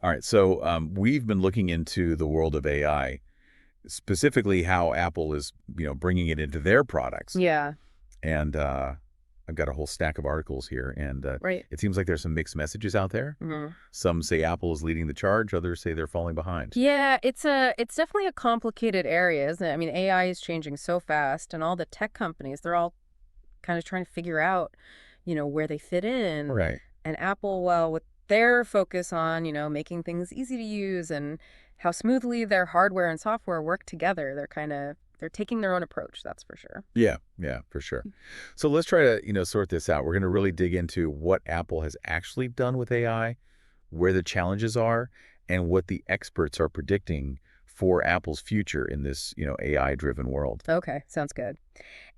All right, so we've been looking into the world of AI, specifically how Apple is, bringing it into their products. Yeah, And I've got a whole stack of articles here, and right. it seems like there's some mixed messages out there. Mhm. Some say Apple is leading the charge, others say they're falling behind. Yeah, it's definitely a complicated area, isn't it? I mean, AI is changing so fast, and all the tech companies, they're all kind of trying to figure out, where they fit in. Right. And Apple, well, with their focus on, making things easy to use and how smoothly their hardware and software work together, they're taking their own approach, that's for sure. Yeah, yeah, for sure. So let's try to, sort this out. We're going to really dig into what Apple has actually done with AI, where the challenges are, and what the experts are predicting for Apple's future in this, AI-driven world. Okay, sounds good.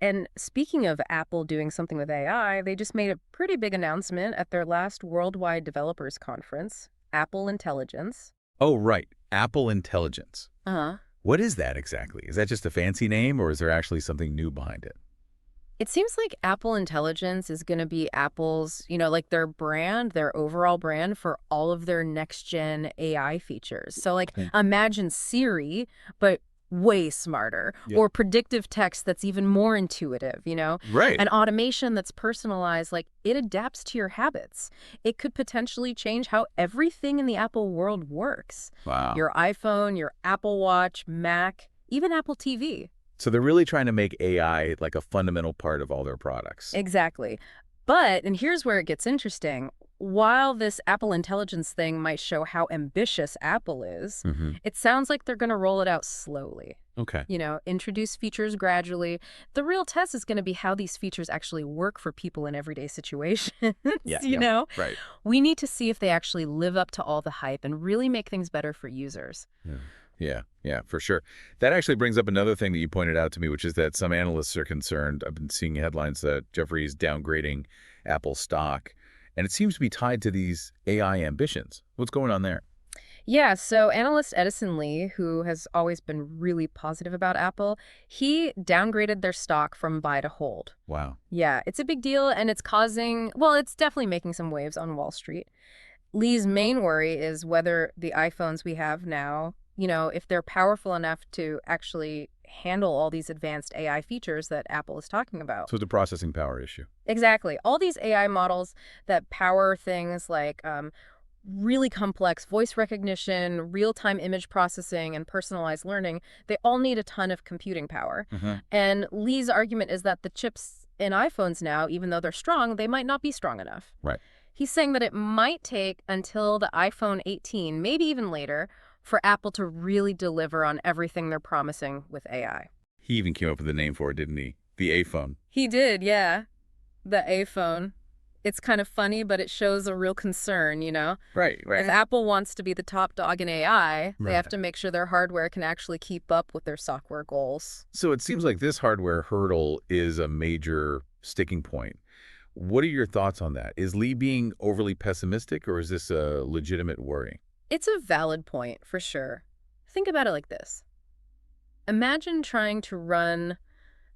And speaking of Apple doing something with AI, they just made a pretty big announcement at their last Worldwide Developers Conference, Apple Intelligence. Oh, right. Apple Intelligence. Uh-huh. What is that exactly? Is that just a fancy name, or is there actually something new behind it? It seems like Apple Intelligence is going to be Apple's, like their brand, their overall brand for all of their next gen AI features. So, like, Okay. imagine Siri, but way smarter, Yeah. or predictive text that's even more intuitive, Right. an automation that's personalized, like it adapts to your habits. It could potentially change how everything in the Apple world works. Wow. Your iPhone, your Apple Watch, Mac, even Apple TV. So they're really trying to make AI like a fundamental part of all their products. Exactly. But, and here's where it gets interesting, while this Apple Intelligence thing might show how ambitious Apple is, Hmm. it sounds like they're going to roll it out slowly. Okay. Introduce features gradually. The real test is going to be how these features actually work for people in everyday situations. Yeah. you Yeah. know, Right. we need to see if they actually live up to all the hype and really make things better for users. Yeah. Yeah, yeah, for sure. That actually brings up another thing that you pointed out to me, which is that some analysts are concerned. I've been seeing headlines that Jeffrey's downgrading Apple stock, and it seems to be tied to these AI ambitions. What's going on there? Yeah, so analyst Edison Lee, who has always been really positive about Apple, he downgraded their stock from buy to hold. Wow. Yeah, it's a big deal and it's causing, well, it's definitely making some waves on Wall Street. Lee's main worry is whether the iPhones we have now, if they're powerful enough to actually handle all these advanced AI features that Apple is talking about. So it's a processing power issue. Exactly. All these AI models that power things like really complex voice recognition, real-time image processing, and personalized learning, they all need a ton of computing power. Hmm. And Lee's argument is that the chips in iPhones now, even though they're strong, they might not be strong enough. Right. He's saying that it might take until the iPhone 18, maybe even later, for Apple to really deliver on everything they're promising with AI. He even came up with a name for it, didn't he? The A phone. He did, yeah. The iPhone. It's kind of funny, but it shows a real concern. Right, If right. Apple wants to be the top dog in AI, they have Right. to make sure their hardware can actually keep up with their software goals. So it seems like this hardware hurdle is a major sticking point. What are your thoughts on that? Is Lee being overly pessimistic, or is this a legitimate worry? It's a valid point, for sure. Think about it like this. Imagine trying to run,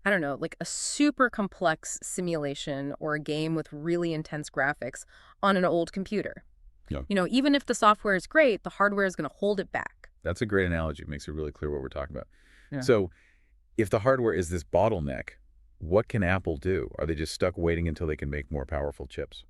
I don't know, like a super complex simulation or a game with really intense graphics on an old computer. Yeah. Even if the software is great, the hardware is going to hold it back. That's a great analogy. It makes it really clear what we're talking about. Yeah. So if the hardware is this bottleneck, what can Apple do? Are they just stuck waiting until they can make more powerful chips?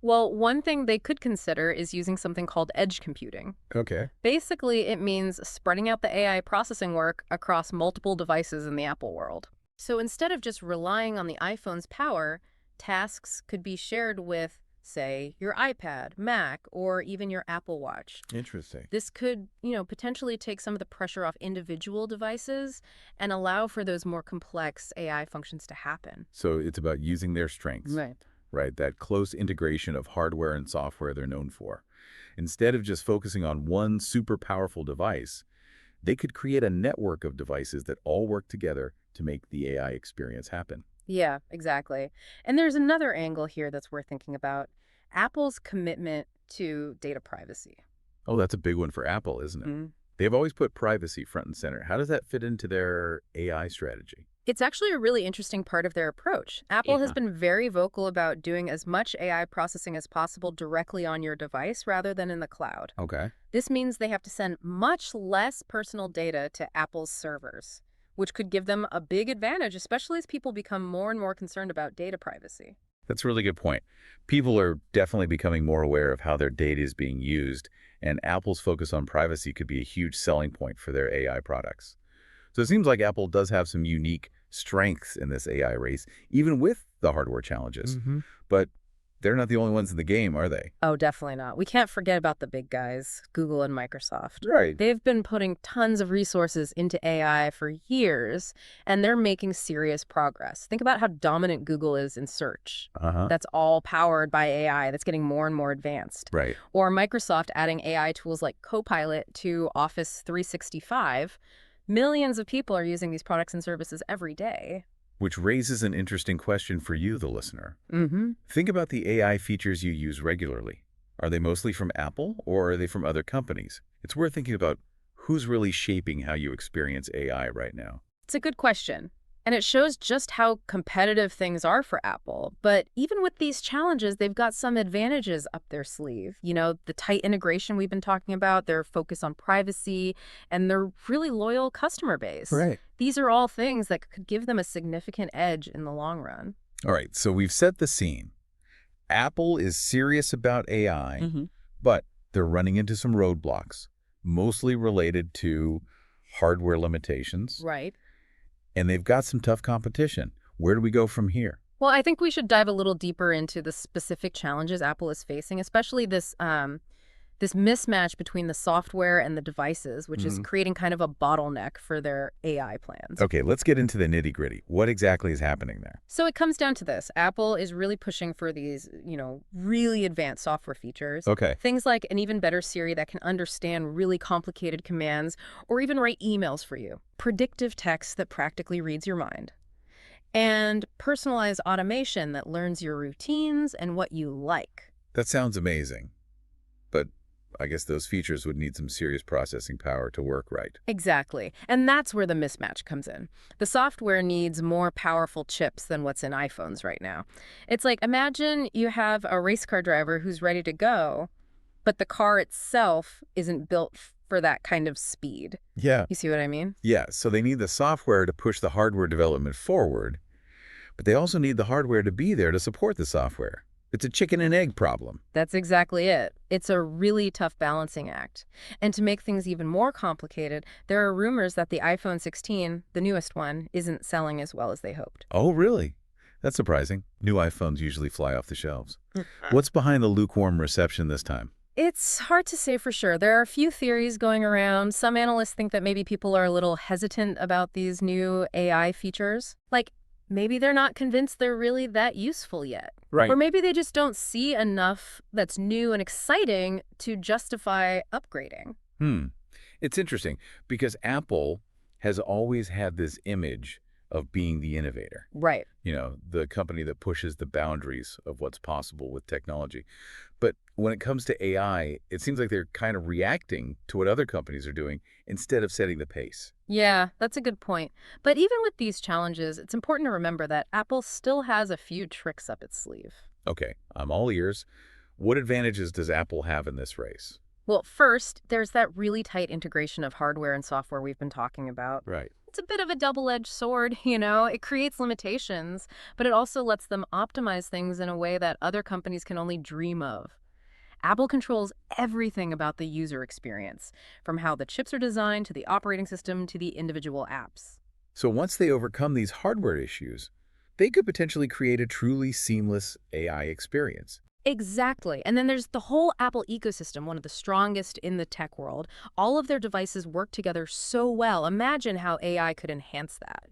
Well, one thing they could consider is using something called edge computing. Okay. Basically, it means spreading out the AI processing work across multiple devices in the Apple world. So instead of just relying on the iPhone's power, tasks could be shared with, say, your iPad, Mac, or even your Apple Watch. Interesting. This could, potentially take some of the pressure off individual devices and allow for those more complex AI functions to happen. So it's about using their strengths, Right. right? That close integration of hardware and software they're known for. Instead of just focusing on one super powerful device, they could create a network of devices that all work together to make the AI experience happen. Yeah, exactly. And there's another angle here that's worth thinking about. Apple's commitment to data privacy. Oh, that's a big one for Apple, isn't it? Mhm. They've always put privacy front and center. How does that fit into their AI strategy? It's actually a really interesting part of their approach. Apple has Yeah. been very vocal about doing as much AI processing as possible directly on your device rather than in the cloud. Okay. This means they have to send much less personal data to Apple's servers, which could give them a big advantage, especially as people become more and more concerned about data privacy. That's a really good point. People are definitely becoming more aware of how their data is being used, and Apple's focus on privacy could be a huge selling point for their AI products. So it seems like Apple does have some unique strengths in this AI race, even with the hardware challenges. Hmm. But they're not the only ones in the game, are they? Oh, definitely not. We can't forget about the big guys, Google and Microsoft. Right. They've been putting tons of resources into AI for years, and they're making serious progress. Think about how dominant Google is in search. Uh-huh. That's all powered by AI that's getting more and more advanced. Right. Or Microsoft adding AI tools like Copilot to Office 365. Millions of people are using these products and services every day. Which raises an interesting question for you, the listener. Mm-hmm. Think about the AI features you use regularly. Are they mostly from Apple or are they from other companies? It's worth thinking about who's really shaping how you experience AI right now. It's a good question. And it shows just how competitive things are for Apple. But even with these challenges, they've got some advantages up their sleeve. You know, the tight integration we've been talking about, their focus on privacy, and their really loyal customer base. Right. These are all things that could give them a significant edge in the long run. All right, so we've set the scene. Apple is serious about AI, Hmm. but they're running into some roadblocks, mostly related to hardware limitations, Right. and they've got some tough competition. Where do we go from here? Well, I think we should dive a little deeper into the specific challenges Apple is facing, especially this mismatch between the software and the devices, which is Mhm. creating kind of a bottleneck for their AI plans. Okay, let's get into the nitty-gritty. What exactly is happening there? So it comes down to this. Apple is really pushing for these, really advanced software features. Okay. Things like an even better Siri that can understand really complicated commands or even write emails for you. Predictive text that practically reads your mind. And personalized automation that learns your routines and what you like. That sounds amazing, but I guess those features would need some serious processing power to work right. Exactly. And that's where the mismatch comes in. The software needs more powerful chips than what's in iPhones right now. It's like, imagine you have a race car driver who's ready to go, but the car itself isn't built for that kind of speed. Yeah. You see what I mean? Yeah, so they need the software to push the hardware development forward, but they also need the hardware to be there to support the software. It's a chicken and egg problem. That's exactly it. It's a really tough balancing act. And to make things even more complicated, there are rumors that the iPhone 16, the newest one, isn't selling as well as they hoped. Oh, really? That's surprising. New iPhones usually fly off the shelves. What's behind the lukewarm reception this time? It's hard to say for sure. There are a few theories going around. Some analysts think that maybe people are a little hesitant about these new AI features. Like, maybe they're not convinced they're really that useful yet. Right. Or maybe they just don't see enough that's new and exciting to justify upgrading. Hmm. It's interesting because Apple has always had this image of being the innovator. Right. The company that pushes the boundaries of what's possible with technology. But when it comes to AI, it seems like they're kind of reacting to what other companies are doing instead of setting the pace. Yeah, that's a good point. But even with these challenges, it's important to remember that Apple still has a few tricks up its sleeve. Okay, I'm all ears. What advantages does Apple have in this race? Well, first, there's that really tight integration of hardware and software we've been talking about. Right. It's a bit of a double-edged sword, you know? It creates limitations, but it also lets them optimize things in a way that other companies can only dream of. Apple controls everything about the user experience, from how the chips are designed to the operating system to the individual apps. So once they overcome these hardware issues, they could potentially create a truly seamless AI experience. Exactly. And then there's the whole Apple ecosystem, one of the strongest in the tech world. All of their devices work together so well. Imagine how AI could enhance that.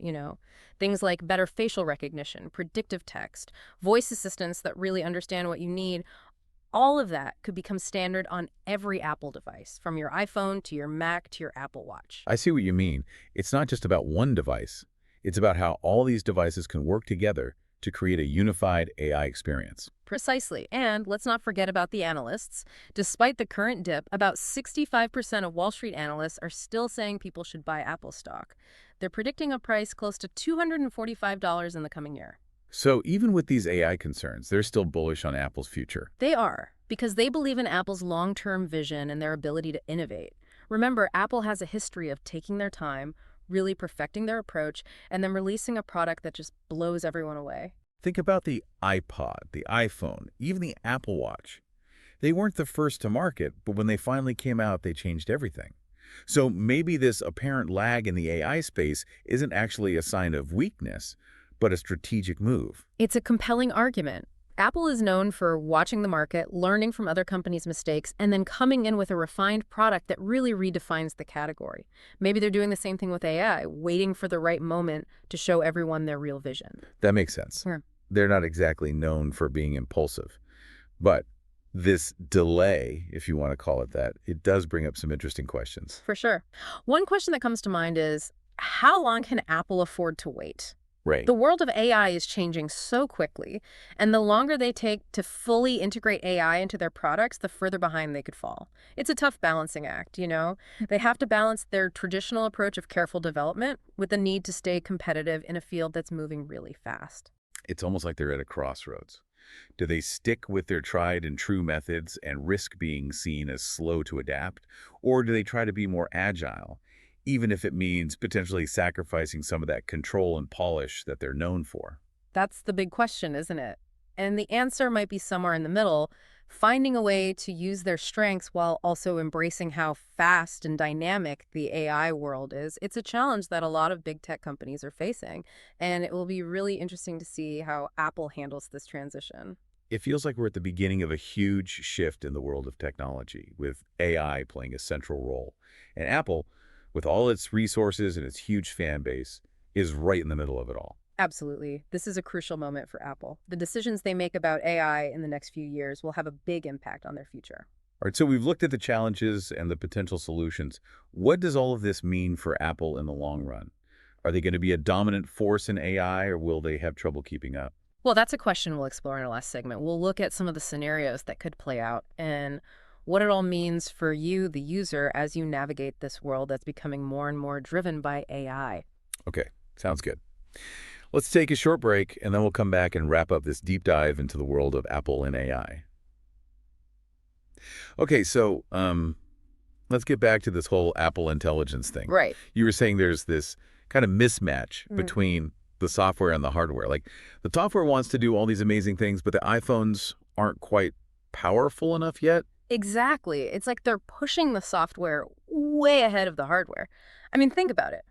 Things like better facial recognition, predictive text, voice assistants that really understand what you need. All of that could become standard on every Apple device, from your iPhone to your Mac to your Apple Watch. I see what you mean. It's not just about one device. It's about how all these devices can work together to create a unified AI experience. Precisely. And let's not forget about the analysts. Despite the current dip, about 65% of Wall Street analysts are still saying people should buy Apple stock. They're predicting a price close to $245 in the coming year. So even with these AI concerns, they're still bullish on Apple's future. They are, because they believe in Apple's long-term vision and their ability to innovate. Remember, Apple has a history of taking their time, really perfecting their approach, and then releasing a product that just blows everyone away. Think about the iPod, the iPhone, even the Apple Watch. They weren't the first to market, but when they finally came out, they changed everything. So maybe this apparent lag in the AI space isn't actually a sign of weakness, but a strategic move. It's a compelling argument. Apple is known for watching the market, learning from other companies' mistakes, and then coming in with a refined product that really redefines the category. Maybe they're doing the same thing with AI, waiting for the right moment to show everyone their real vision. That makes sense. Yeah. They're not exactly known for being impulsive. But this delay, if you want to call it that, it does bring up some interesting questions. For sure. One question that comes to mind is, how long can Apple afford to wait? Right. The world of AI is changing so quickly, and the longer they take to fully integrate AI into their products, the further behind they could fall. It's a tough balancing act, you know? They have to balance their traditional approach of careful development with the need to stay competitive in a field that's moving really fast. It's almost like they're at a crossroads. Do they stick with their tried and true methods and risk being seen as slow to adapt? Or do they try to be more agile, even if it means potentially sacrificing some of that control and polish that they're known for? That's the big question, isn't it? And the answer might be somewhere in the middle, finding a way to use their strengths while also embracing how fast and dynamic the AI world is. It's a challenge that a lot of big tech companies are facing, and it will be really interesting to see how Apple handles this transition. It feels like we're at the beginning of a huge shift in the world of technology, with AI playing a central role. And Apple, with all its resources and its huge fan base, is right in the middle of it all. Absolutely. This is a crucial moment for Apple. The decisions they make about AI in the next few years will have a big impact on their future. All right, so we've looked at the challenges and the potential solutions. What does all of this mean for Apple in the long run? Are they going to be a dominant force in AI, or will they have trouble keeping up? Well, that's a question we'll explore in our last segment. We'll look at some of the scenarios that could play out and what it all means for you, the user, as you navigate this world that's becoming more and more driven by AI. Okay, sounds good. Let's take a short break, and then we'll come back and wrap up this deep dive into the world of Apple and AI. Okay, so let's get back to this whole Apple Intelligence thing. Right. You were saying there's this kind of mismatch Mm. between the software and the hardware. Like, the software wants to do all these amazing things, but the iPhones aren't quite powerful enough yet. Exactly. It's like they're pushing the software way ahead of the hardware. I mean, think about it.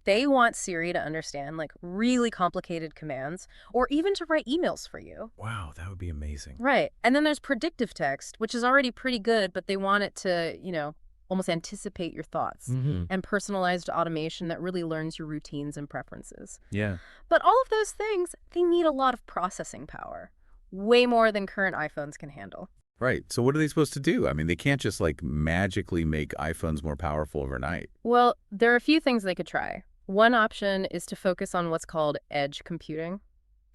They want Siri to understand like really complicated commands or even to write emails for you. Wow, that would be amazing. Right. And then there's predictive text, which is already pretty good, but they want it to, almost anticipate your thoughts, Mm-hmm. and personalized automation that really learns your routines and preferences. Yeah. But all of those things, they need a lot of processing power, way more than current iPhones can handle. Right. So what are they supposed to do? I mean, they can't just like magically make iPhones more powerful overnight. Well, there are a few things they could try. One option is to focus on what's called edge computing.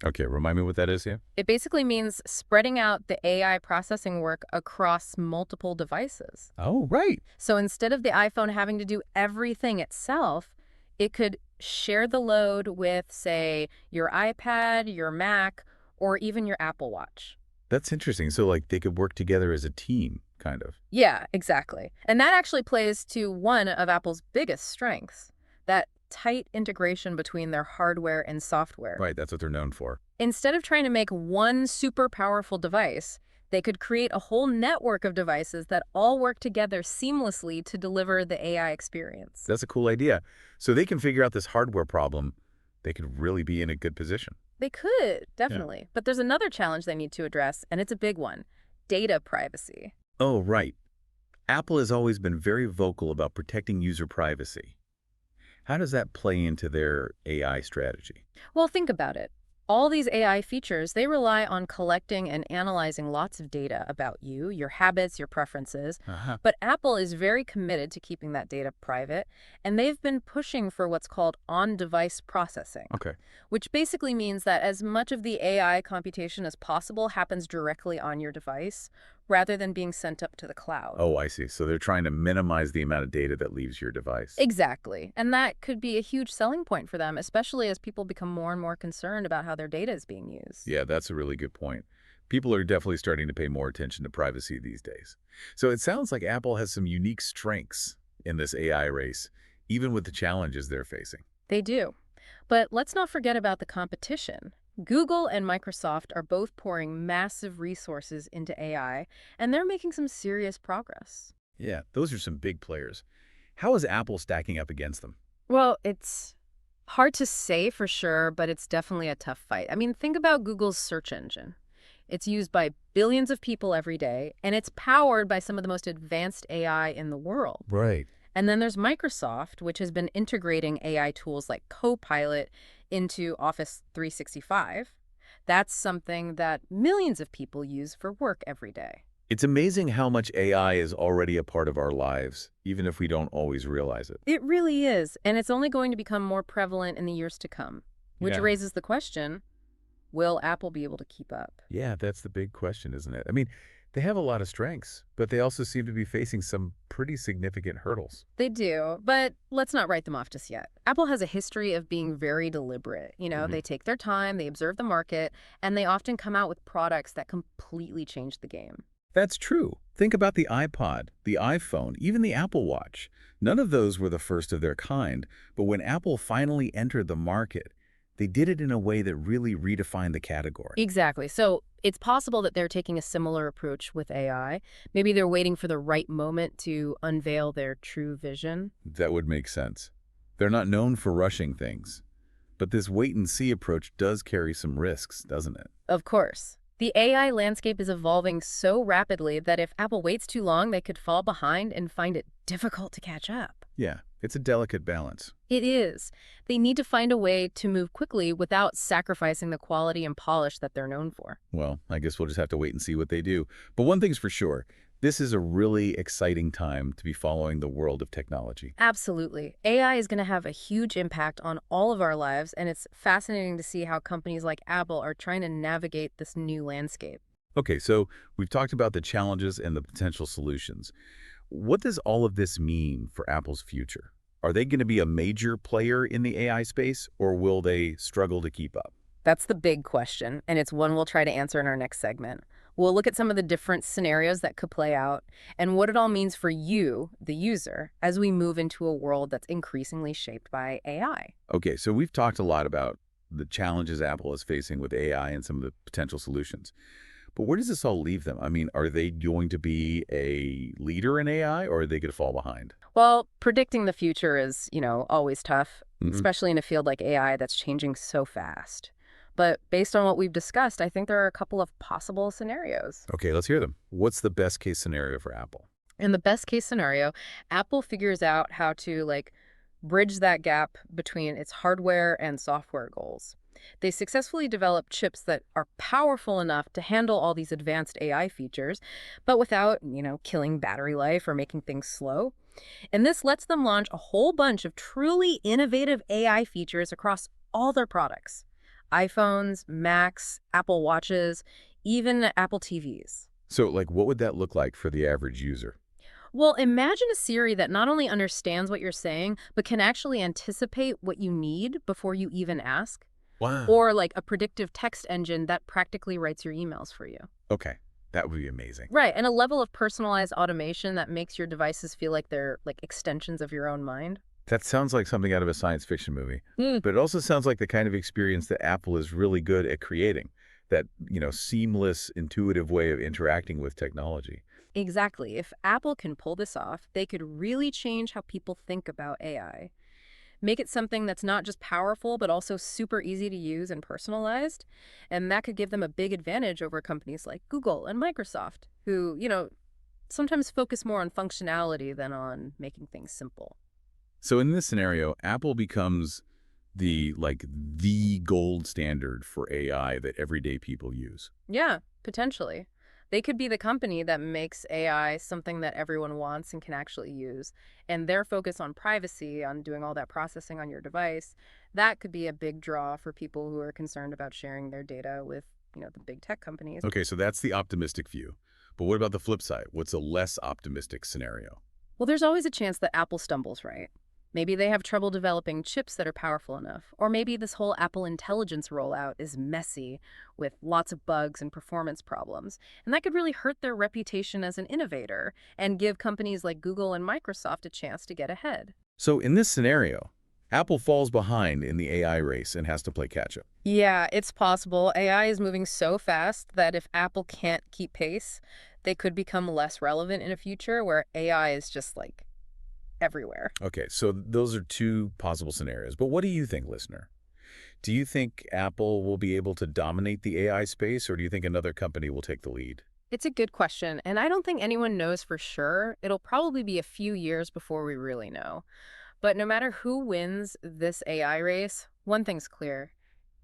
Okay, remind me what that is, yeah? It basically means spreading out the AI processing work across multiple devices. Oh, right. So instead of the iPhone having to do everything itself, it could share the load with, say, your iPad, your Mac, or even your Apple Watch. That's interesting. So like they could work together as a team, kind of. Yeah, exactly. And that actually plays to one of Apple's biggest strengths, that tight integration between their hardware and software. Right, that's what they're known for. Instead of trying to make one super powerful device, they could create a whole network of devices that all work together seamlessly to deliver the AI experience. That's a cool idea. So they can figure out this hardware problem. They could really be in a good position. They could, definitely. But there's another challenge they need to address, and it's a big one: data privacy. Oh, right. Apple has always been very vocal about protecting user privacy. How does that play into their AI strategy? Well, think about it. All these AI features, they rely on collecting and analyzing lots of data about you, your habits, your preferences. Uh-huh. But Apple is very committed to keeping that data private, and they've been pushing for what's called on-device processing, Okay. which basically means that as much of the AI computation as possible happens directly on your device rather than being sent up to the cloud. Oh, I see. So they're trying to minimize the amount of data that leaves your device. Exactly. And that could be a huge selling point for them, especially as people become more and more concerned about how their data is being used. Yeah, that's a really good point. People are definitely starting to pay more attention to privacy these days. So it sounds like Apple has some unique strengths in this AI race, even with the challenges they're facing. They do. But let's not forget about the competition. Google and Microsoft are both pouring massive resources into AI, and they're making some serious progress. Yeah, those are some big players. How is Apple stacking up against them? Well, it's hard to say for sure, but it's definitely a tough fight. I mean, think about Google's search engine. It's used by billions of people every day, and it's powered by some of the most advanced AI in the world. Right. And then there's Microsoft, which has been integrating AI tools like Copilot into Office 365. That's something that millions of people use for work every day. It's amazing how much AI is already a part of our lives, even if we don't always realize it. It really is, and it's only going to become more prevalent in the years to come, which Yeah. raises the question, will Apple be able to keep up? Yeah, that's the big question, isn't it? I mean, they have a lot of strengths, but they also seem to be facing some pretty significant hurdles. They do, but let's not write them off just yet. Apple has a history of being very deliberate. Hmm. They take their time, they observe the market, and they often come out with products that completely change the game. That's true. Think about the iPod, the iPhone, even the Apple Watch. None of those were the first of their kind, but when Apple finally entered the market, they did it in a way that really redefined the category. Exactly. So it's possible that they're taking a similar approach with AI. Maybe they're waiting for the right moment to unveil their true vision. That would make sense. They're not known for rushing things, but this wait-and-see approach does carry some risks, doesn't it? Of course. The AI landscape is evolving so rapidly that if Apple waits too long, they could fall behind and find it difficult to catch up. Yeah, it's a delicate balance. It is. They need to find a way to move quickly without sacrificing the quality and polish that they're known for. Well, I guess we'll just have to wait and see what they do. But one thing's for sure, this is a really exciting time to be following the world of technology. Absolutely. AI is going to have a huge impact on all of our lives, and it's fascinating to see how companies like Apple are trying to navigate this new landscape. Okay, so we've talked about the challenges and the potential solutions. What does all of this mean for Apple's future? Are they going to be a major player in the AI space, or will they struggle to keep up? That's the big question, and it's one we'll try to answer in our next segment. We'll look at some of the different scenarios that could play out and what it all means for you, the user, as we move into a world that's increasingly shaped by AI. Okay, so we've talked a lot about the challenges Apple is facing with AI and some of the potential solutions. But where does this all leave them? I mean, are they going to be a leader in AI, or are they going to fall behind? Well, predicting the future is, always tough, Hmm. especially in a field like AI that's changing so fast. But based on what we've discussed, I think there are a couple of possible scenarios. Okay, let's hear them. What's the best case scenario for Apple? In the best case scenario, Apple figures out how to bridge that gap between its hardware and software goals. They successfully develop chips that are powerful enough to handle all these advanced AI features, but without, killing battery life or making things slow. And this lets them launch a whole bunch of truly innovative AI features across all their products: iPhones, Macs, Apple Watches, even Apple TVs. So, like, what would that look like for the average user? Well, imagine a Siri that not only understands what you're saying, but can actually anticipate what you need before you even ask. Wow. Or like a predictive text engine that practically writes your emails for you. Okay, that would be amazing. Right, and a level of personalized automation that makes your devices feel like they're like extensions of your own mind. That sounds like something out of a science fiction movie. Mm. But it also sounds like the kind of experience that Apple is really good at creating. That, seamless, intuitive way of interacting with technology. Exactly. If Apple can pull this off, they could really change how people think about AI. Make it something that's not just powerful, but also super easy to use and personalized. And that could give them a big advantage over companies like Google and Microsoft, who, sometimes focus more on functionality than on making things simple. So in this scenario, Apple becomes the gold standard for AI that everyday people use. Yeah, potentially. They could be the company that makes AI something that everyone wants and can actually use. And their focus on privacy, on doing all that processing on your device, that could be a big draw for people who are concerned about sharing their data with, the big tech companies. Okay, so that's the optimistic view. But what about the flip side? What's a less optimistic scenario? Well, there's always a chance that Apple stumbles, right? Maybe they have trouble developing chips that are powerful enough. Or maybe this whole Apple Intelligence rollout is messy with lots of bugs and performance problems. And that could really hurt their reputation as an innovator and give companies like Google and Microsoft a chance to get ahead. So in this scenario, Apple falls behind in the AI race and has to play catch up. Yeah, it's possible. AI is moving so fast that if Apple can't keep pace, they could become less relevant in a future where AI is just like everywhere. Okay, so those are two possible scenarios. But what do you think, listener? Do you think Apple will be able to dominate the AI space, or do you think another company will take the lead? It's a good question, and I don't think anyone knows for sure. It'll probably be a few years before we really know. But no matter who wins this AI race, one thing's clear.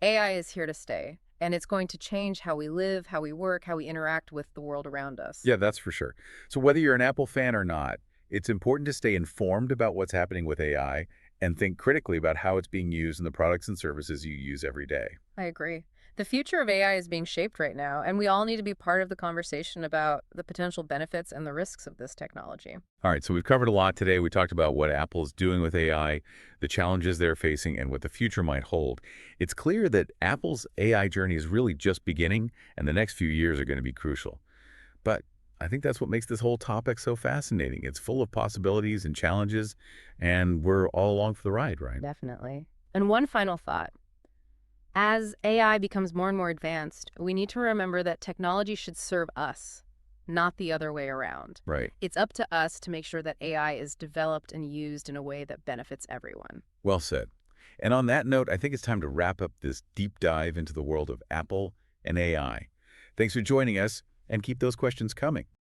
AI is here to stay, and it's going to change how we live, how we work, how we interact with the world around us. Yeah, that's for sure. So whether you're an Apple fan or not, it's important to stay informed about what's happening with AI and think critically about how it's being used in the products and services you use every day. I agree. The future of AI is being shaped right now, and we all need to be part of the conversation about the potential benefits and the risks of this technology. All right, so we've covered a lot today. We talked about what Apple is doing with AI, the challenges they're facing, and what the future might hold. It's clear that Apple's AI journey is really just beginning, and the next few years are going to be crucial. But I think that's what makes this whole topic so fascinating. It's full of possibilities and challenges, and we're all along for the ride, right? Definitely. And one final thought. As AI becomes more and more advanced, we need to remember that technology should serve us, not the other way around. Right. It's up to us to make sure that AI is developed and used in a way that benefits everyone. Well said. And on that note, I think it's time to wrap up this deep dive into the world of Apple and AI. Thanks for joining us, and keep those questions coming.